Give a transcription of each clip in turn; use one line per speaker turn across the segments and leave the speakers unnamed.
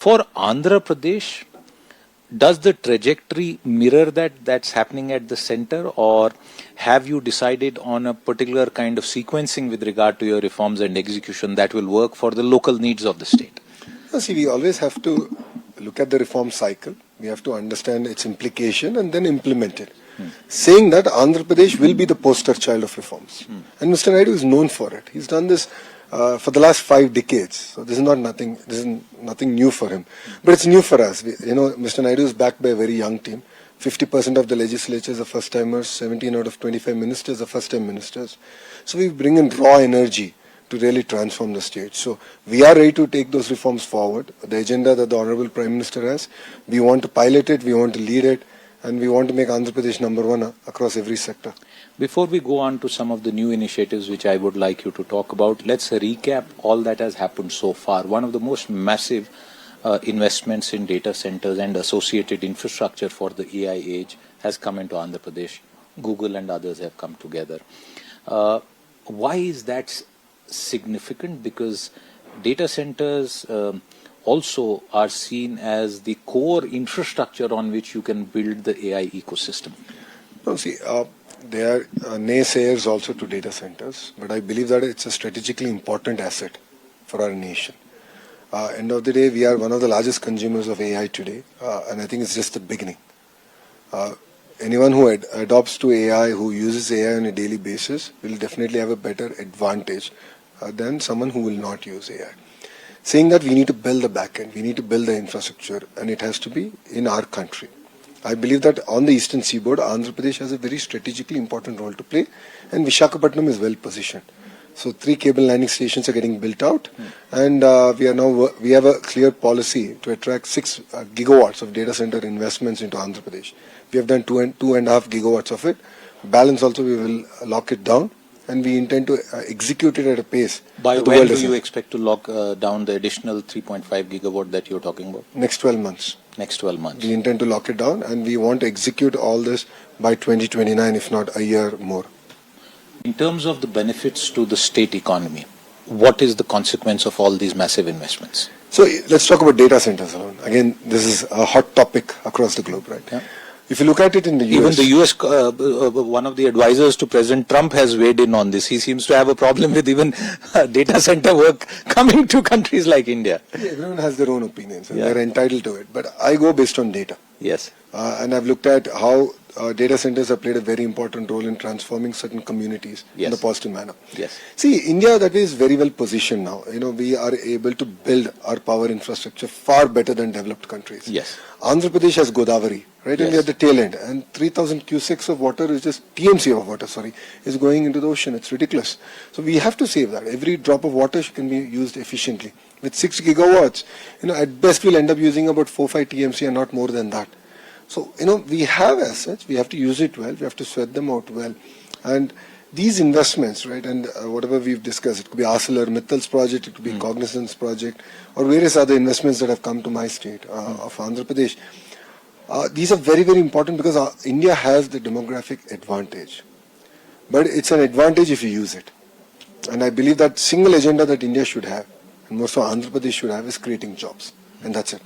For Andhra Pradesh, does the trajectory mirror that's happening at the center, or have you decided on a particular kind of sequencing with regard to your reforms and execution that will work for the local needs of the state?
See, we always have to look at the reform cycle. We have to understand its implication and then implement it. Saying that, Andhra Pradesh will be the poster child of reforms. And Mr. Naidu is known for it. He's done this for the last 5 decades. So this is nothing new for him. But it's new for us. Mr. Naidu is backed by a very young team. 50% of the legislatures are first timers, 17 out of 25 ministers are first time ministers. So we bring in raw energy to really transform the state. So we are ready to take those reforms forward. The agenda that the Honorable Prime Minister has, we want to pilot it, we want to lead it, and we want to make Andhra Pradesh number one across every sector.
Before we go on to some of the new initiatives which I would like you to talk about, let's recap all that has happened so far. One of the most massive investments in data centers and associated infrastructure for the AI age has come into Andhra Pradesh. Google and others have come together. Why is that significant? Because data centers also are seen as the core infrastructure on which you can build the AI ecosystem.
No, see, there are naysayers also to data centers, but I believe that it's a strategically important asset for our nation. End of the day, we are one of the largest consumers of AI today, and I think it's just the beginning. Anyone who adopts to AI, who uses AI on a daily basis, will definitely have a better advantage than someone who will not use AI. Saying that, we need to build the backend, we need to build the infrastructure, and it has to be in our country. I believe that on the eastern seaboard, Andhra Pradesh has a very strategically important role to play, and Visakhapatnam is well positioned. So 3 cable landing stations are getting built out, and we have a clear policy to attract 6 gigawatts of data center investments into Andhra Pradesh. We have done 2.5 gigawatts of it. Balance also we will lock it down, and we intend to execute it at a pace.
By when do you expect to lock down the additional 3.5 gigawatt that you're talking about?
Next 12 months.
Next 12 months.
We intend to lock it down, and we want to execute all this by 2029, if not a year more.
In terms of the benefits to the state economy, what is the consequence of all these massive investments?
So let's talk about data centers alone. Again, this is a hot topic across the globe, right? Yeah. If you look at it in the US...
Even the US, one of the advisors to President Trump has weighed in on this. He seems to have a problem with even data center work coming to countries like India.
Yeah, everyone has their own opinions, and they're entitled to it. But I go based on data.
Yes.
And I've looked at how data centers have played a very important role in transforming certain communities in a positive manner.
Yes.
See, India that way is very well positioned now. We are able to build our power infrastructure far better than developed countries.
Yes.
Andhra Pradesh has Godavari, right? Yes. And we are at the tail end. And 3,000 cusecs of water is just TMC of water, is going into the ocean. It's ridiculous. So we have to save that. Every drop of water can be used efficiently. With 6 gigawatts, at best we'll end up using about 4-5 TMC and not more than that. So, we have assets, we have to use it well, we have to sweat them out well. And these investments, right, and whatever we've discussed, it could be ArcelorMittal's project, it could be Cognizant's project, or various other investments that have come to my state of Andhra Pradesh. These are very, very important because India has the demographic advantage. But it's an advantage if you use it. And I believe that single agenda that India should have, and more so Andhra Pradesh should have, is creating jobs. And that's it.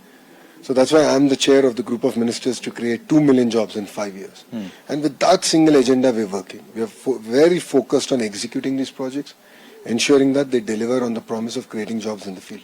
So that's why I'm the chair of the group of ministers to create 2 million jobs in 5 years. And with that single agenda we're working. We are very focused on executing these projects, ensuring that they deliver on the promise of creating jobs in the field.